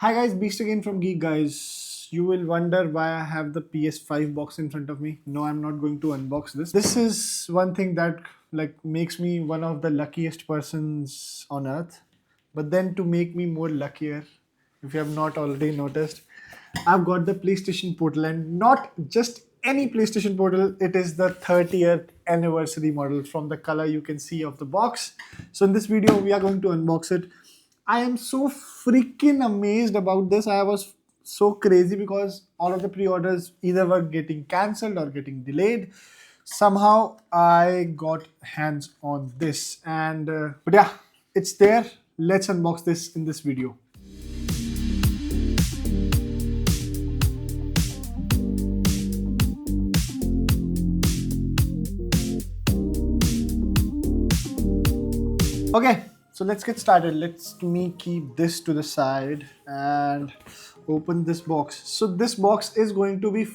Hi guys, Beast again from Geek Guys. You will wonder why I have the PS5 box in front of me. No, I'm not going to unbox this. This is one thing that makes me one of the luckiest persons on earth. But then to make me more luckier, if you have not already noticed, I've got the PlayStation Portal and not just any PlayStation Portal, it is the 30th anniversary model from the color you can see of the box. So in this video, we are going to unbox it. I am so freaking amazed about this. I was so crazy because all of the pre-orders either were getting cancelled or getting delayed. Somehow I got hands on this, and but yeah, it's there. Let's unbox this in this video. Okay, so let's get started. Let's me keep this to the side and open this box. So this box is going to be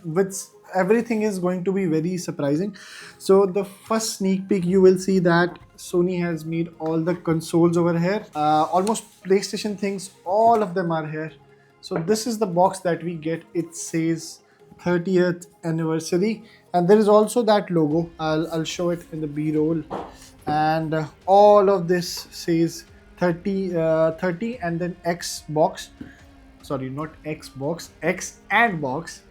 with everything is going to be very surprising. So the first sneak peek, you will see that Sony has made all the consoles over here. Almost PlayStation things, all of them are here. So this is the box that we get. It says 30th anniversary, and there is also that logo. I'll show it in the B-roll, and all of this says 30 and then X box. Sorry, not Xbox, X and box.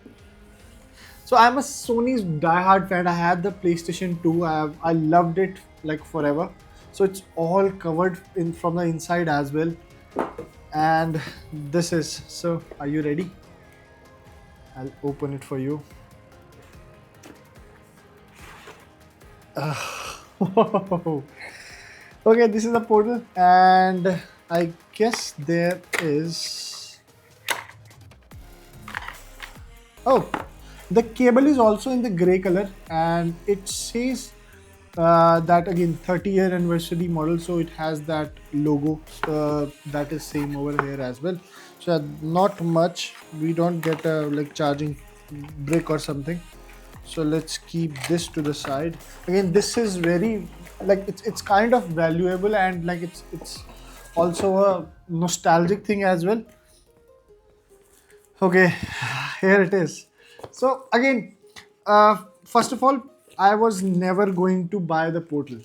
So I'm a Sony's diehard fan. I had the PlayStation 2. I loved it like forever. So it's all covered in from the inside as well. And this is so. Are you ready? I'll open it for you. Okay, this is the portal, and I guess there is. Oh, the cable is also in the gray color, and it says that again 30-year anniversary model, so it has that logo that is same over here as well. So not much. We don't get a charging brick or something. So let's keep this to the side. Again, this is very it's kind of valuable, and it's also a nostalgic thing as well. Okay, here it is. So again, first of all, I was never going to buy the portal.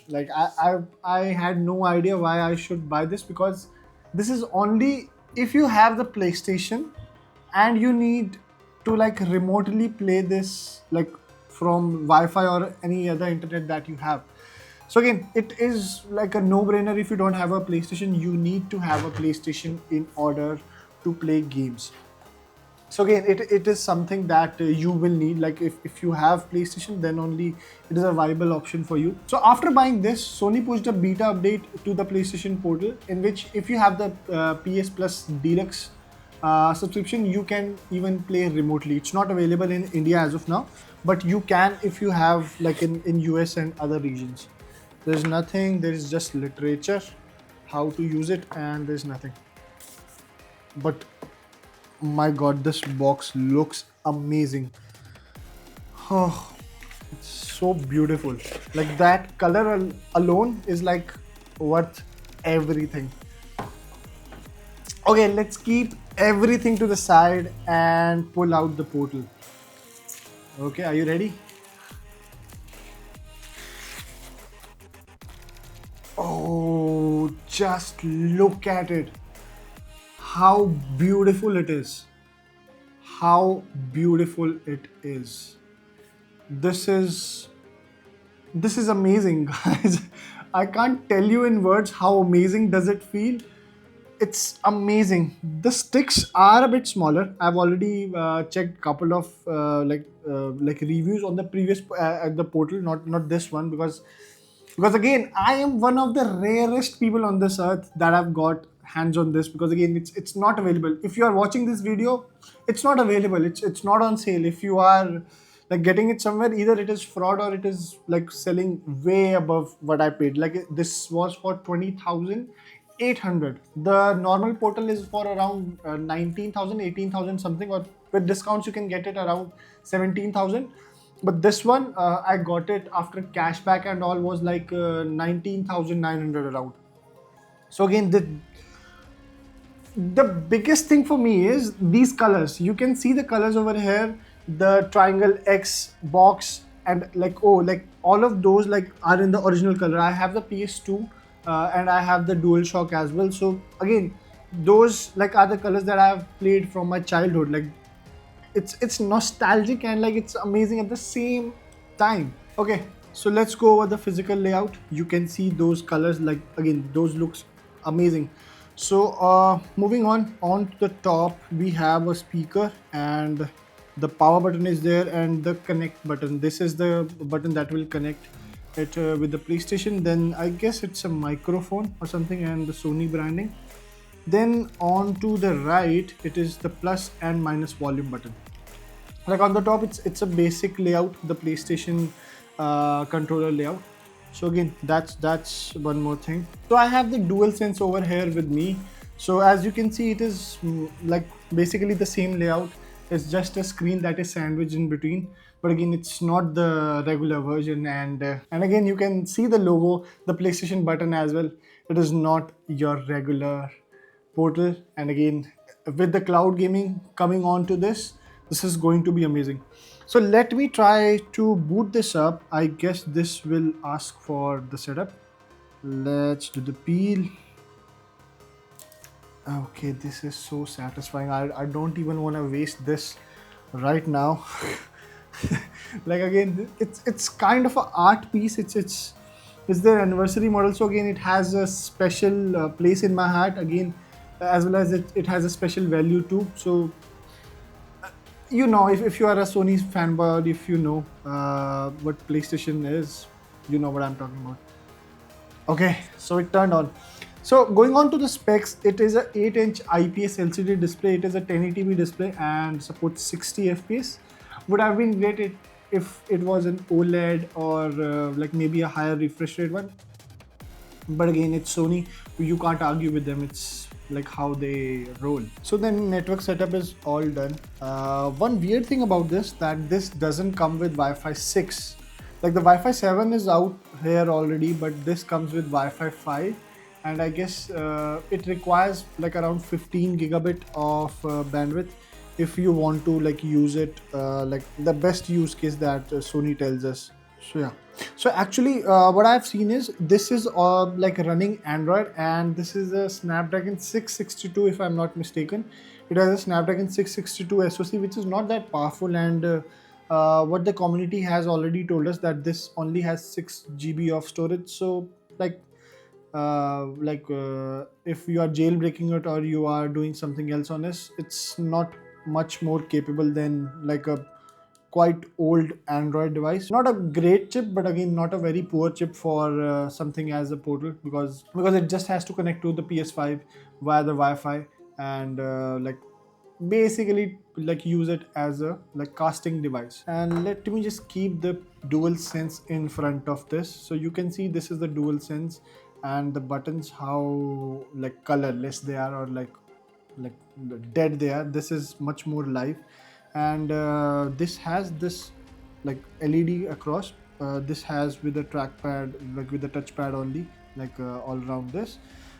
I had no idea why I should buy this, because this is only if you have the PlayStation and you need to remotely play this from Wi-Fi or any other internet that you have. So again, it is like a no-brainer. If you don't have a PlayStation, you need to have a PlayStation in order to play games. So again, it is something that you will need. Like if you have PlayStation, then only it is a viable option for you. So after buying this, Sony pushed a beta update to the PlayStation Portal, in which if you have the PS Plus Deluxe subscription, you can even play remotely. It's not available in India as of now, but you can if you have in US and other regions. There's nothing. There is just literature, how to use it, and there's nothing. But my god, this box looks amazing. Oh, it's so beautiful. Like that color alone is like worth everything. Okay, let's keep everything to the side and pull out the portal. Okay, are you ready? Oh, just look at it. How beautiful it is. How beautiful it is. This is amazing, guys. I can't tell you in words how amazing does it feel. It's amazing. The sticks are a bit smaller. I've already checked couple of reviews on the previous at the portal, not this one, because again, I am one of the rarest people on this earth that have got hands on this, because again, it's not available. If you are watching this video, it's not available. It's not on sale. If you are getting it somewhere, either it is fraud or it is selling way above what I paid. This was for 20,800. The normal portal is for around 19,000, 18,000 something, or with discounts you can get it around 17,000. But this one, I got it after cashback and all, was 19,900 around. So again, the biggest thing for me is these colors. You can see the colors over here, the triangle X box, and like, oh, like all of those like are in the original color. I have the PS2 and I have the DualShock as well. So again, those like are the colors that I have played from my childhood. Like it's nostalgic and like it's amazing at the same time. Okay, so let's go over the physical layout. You can see those colors, like again those looks amazing. So moving on to the top, we have a speaker and the power button is there, and the connect button. This is the button that will connect it with the PlayStation. Then I guess it's a microphone or something, and the Sony branding. Then on to the right, it is the plus and minus volume button. Like on the top, it's a basic layout, the PlayStation controller layout. So again, that's one more thing. So I have the DualSense over here with me. So as you can see, it is like basically the same layout. It's just a screen that is sandwiched in between, but again it's not the regular version. And again you can see the logo, the PlayStation button as well. It is not your regular Portal. And again, with the cloud gaming coming on to this is going to be amazing. So let me try to boot this up. I guess this will ask for the setup. Let's do the peel. Okay, this is so satisfying. I don't even want to waste this right now. Like again, it's kind of an art piece. It's their anniversary model. So again, it has a special place in my heart. Again, as well as it has a special value too. So you know, if you are a Sony fanboy, or if you know what PlayStation is, you know what I'm talking about. Okay, so it turned on. So going on to the specs, it is a 8-inch IPS LCD display. It is a 1080p display and supports 60 FPS. Would have been great if it was an OLED or like maybe a higher refresh rate one. But again, it's Sony. You can't argue with them. It's like how they roll. So then network setup is all done. One weird thing about this, that this doesn't come with Wi-Fi 6. Like the Wi-Fi 7 is out here already, but this comes with Wi-Fi 5. And I guess it requires like around 15 gigabit of bandwidth if you want to like use it, like the best use case that Sony tells us. So yeah. So actually, what I've seen is this is like running Android, and this is a Snapdragon 662 if I'm not mistaken. It has a Snapdragon 662 SoC, which is not that powerful, and what the community has already told us that this only has 6 GB of storage. So like if you are jailbreaking it or you are doing something else on this, it's not much more capable than like a quite old Android device. Not a great chip, but again, not a very poor chip for something as a Portal, because it just has to connect to the PS5 via the Wi-Fi, and like basically like use it as a like casting device. And let me just keep the DualSense in front of this, so you can see this is the DualSense, and the buttons, how like colorless they are, or like dead they are. This is much more live. And this has this like LED across. This has with the trackpad, like with the touchpad only, like all around this.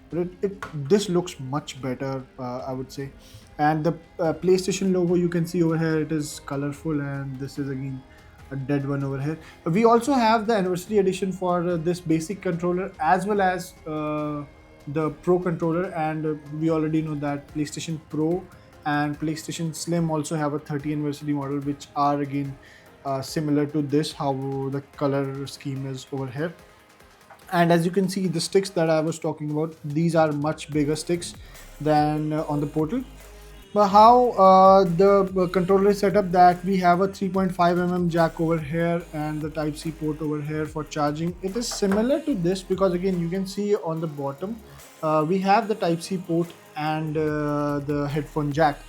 But this looks much better, I would say. And the PlayStation logo, you can see over here, it is colorful, and this is again a dead one over here. We also have the anniversary edition for this basic controller, as well as the Pro controller. And we already know that PlayStation Pro and PlayStation Slim also have a 30th anniversary model, which are again similar to this, how the color scheme is over here. And as you can see, the sticks that I was talking about, these are much bigger sticks than on the Portal. But how the controller is set up, that we have a 3.5 mm jack over here and the type C port over here for charging. It is similar to this, because again you can see on the bottom we have the type C port and the headphone jack.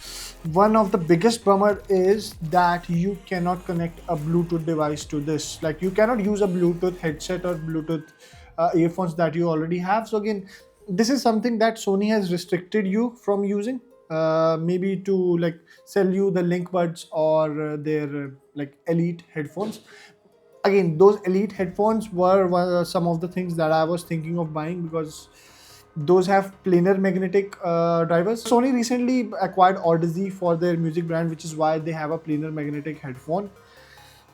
One of the biggest bummer is that you cannot connect a Bluetooth device to this. Like you cannot use a Bluetooth headset or Bluetooth earphones that you already have. So again, this is something that Sony has restricted you from using, maybe to like sell you the Link Buds or their like Elite headphones. Again, those Elite headphones were some of the things that I was thinking of buying, because Those have planar magnetic drivers. Sony recently acquired Odyssey for their music brand, which is why they have a planar magnetic headphone.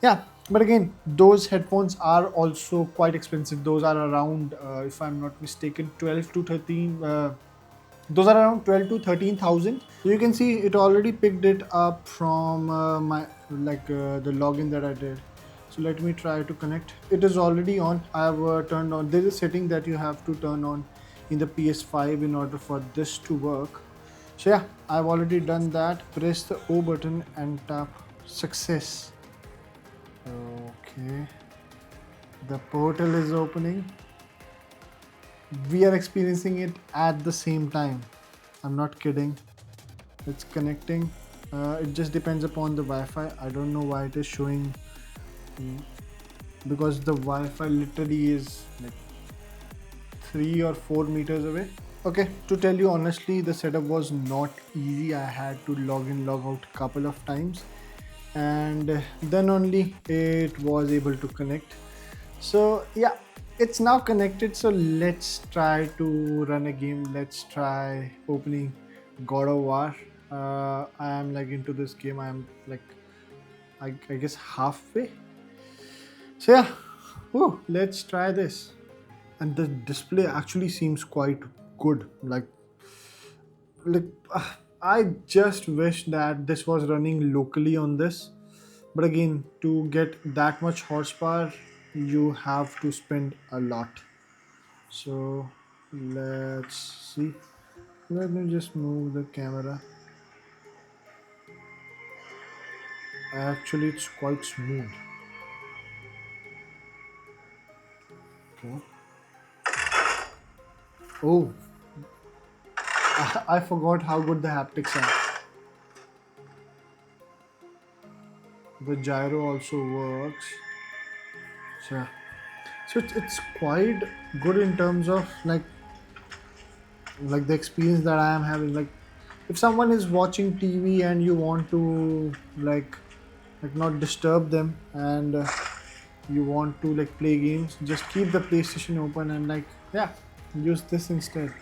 Yeah, but again, those headphones are also quite expensive. Those are around, if I'm not mistaken, 12 to 13. Those are around 12 to 13,000. So you can see it already picked it up from my the login that I did. So let me try to connect. It is already on. I have turned on. There is a setting that you have to turn on in the PS5 in order for this to work. So yeah, I've already done that. Press the O button and tap success. Okay, the portal is opening. We are experiencing it at the same time. I'm not kidding. It's connecting. It just depends upon the Wi-Fi. I don't know why it is showing, because the Wi-Fi literally is like 3 or 4 meters away. Okay, to tell you honestly, the setup was not easy. I had to log in, log out a couple of times, and then only it was able to connect. So yeah, it's now connected. So let's try to run a game. Let's try opening God of War. I am like into this game. I am like I guess halfway. So yeah, let's try this. And the display actually seems quite good. Like I just wish that this was running locally on this. But again, to get that much horsepower, you have to spend a lot. So let's see. Let me just move the camera. Actually, it's quite smooth. Okay. Oh, I forgot how good the haptics are. The gyro also works. So, it's quite good in terms of like the experience that I am having. Like if someone is watching TV and you want to like not disturb them, and you want to like play games, just keep the PlayStation open and like yeah, use this instead.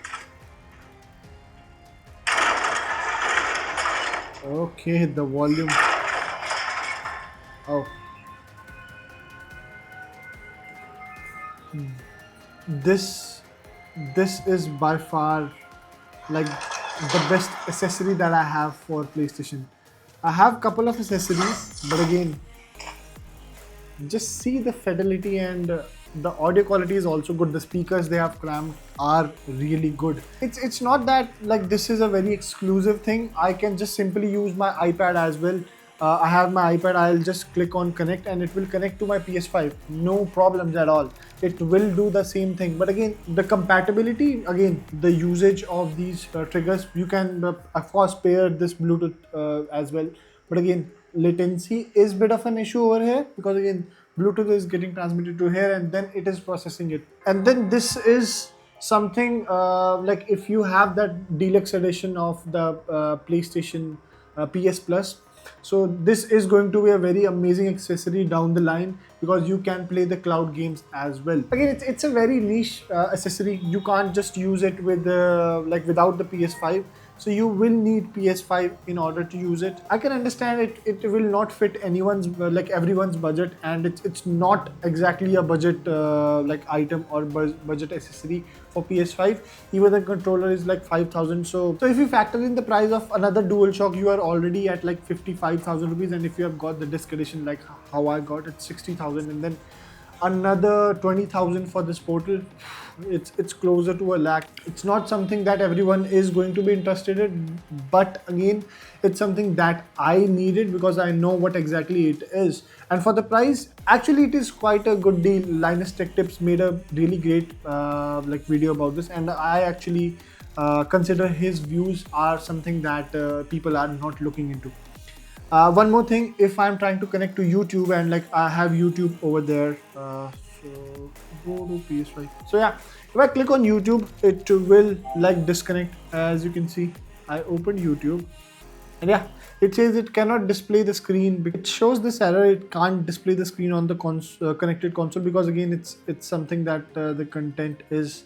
Okay, the volume. Oh, this this is by far like the best accessory that I have for PlayStation. I have couple of accessories, but again, just see the fidelity, and the audio quality is also good. The speakers they have crammed are really good. It's not that like this is a very exclusive thing. I can just simply use my iPad as well. I have my iPad. I'll just click on connect and it will connect to my PS5. No problems at all. It will do the same thing. But again, the compatibility, again, the usage of these triggers, you can of course pair this Bluetooth as well. But again, latency is a bit of an issue over here, because again, Bluetooth is getting transmitted to here and then it is processing it. And then this is something like if you have that deluxe edition of the PlayStation PS Plus. So this is going to be a very amazing accessory down the line, because you can play the cloud games as well. Again, it's a very niche accessory. You can't just use it with like without the PS5. So you will need PS5 in order to use it. I can understand it will not fit anyone's like everyone's budget, and it's not exactly a budget like item or budget accessory for PS5. Even the controller is like 5,000. So if you factor in the price of another DualShock, you are already at like 55,000 rupees. And if you have got the disc edition like how I got it, 60,000, and then another 20,000 for this portal, it's closer to a lakh. It's not something that everyone is going to be interested in, but again, it's something that I needed because I know what exactly it is. And for the price, actually it is quite a good deal. Linus Tech Tips made a really great like video about this, and I actually consider his views are something that people are not looking into. One more thing, if I'm trying to connect to YouTube and like I have YouTube over there, so go to PS5. So yeah, if I click on YouTube, it will like disconnect. As you can see, I opened YouTube, and yeah, it says it cannot display the screen. It shows this error. It can't display the screen on the connected console, because again, it's something that the content is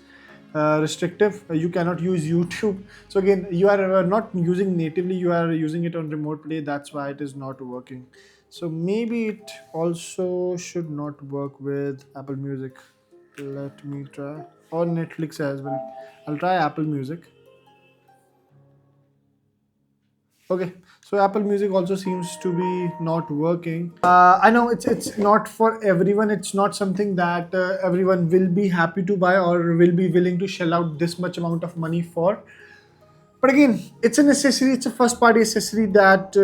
restrictive. You cannot use YouTube. So again, you are not using natively, you are using it on remote play. That's why it is not working. So maybe it also should not work with Apple Music. Let me try. Or Netflix as well. I'll try Apple Music. Okay, so Apple Music also seems to be not working. I know it's not for everyone. It's not something that everyone will be happy to buy or will be willing to shell out this much amount of money for. But again, it's an accessory. It's a first party accessory that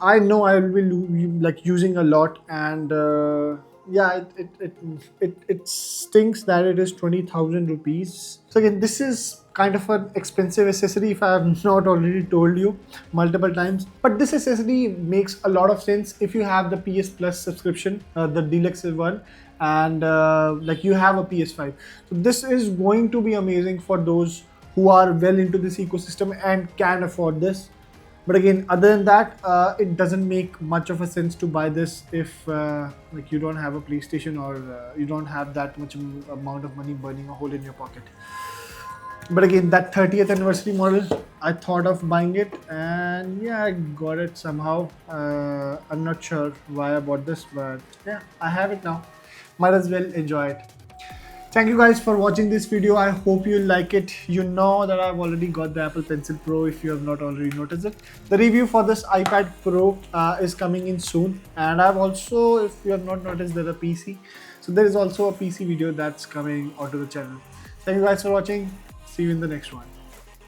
I know I will be like using a lot, and yeah, it stinks that it is 20,000 rupees. So again, this is kind of an expensive accessory if I have not already told you multiple times. But this accessory makes a lot of sense if you have the PS Plus subscription, the deluxe one, and like you have a PS5. So this is going to be amazing for those who are well into this ecosystem and can afford this. But again, other than that, it doesn't make much of a sense to buy this if like you don't have a PlayStation or you don't have that much amount of money burning a hole in your pocket. But again, that 30th anniversary model, I thought of buying it, and yeah, I got it somehow. I'm not sure why I bought this, but yeah, I have it now. Might as well enjoy it. Thank you guys for watching this video. I hope you like it. You know that I've already got the Apple Pencil Pro if you have not already noticed it. The review for this iPad Pro is coming in soon. And I've also, if you have not noticed, there's a PC. So there is also a PC video that's coming onto the channel. Thank you guys for watching. See you in the next one.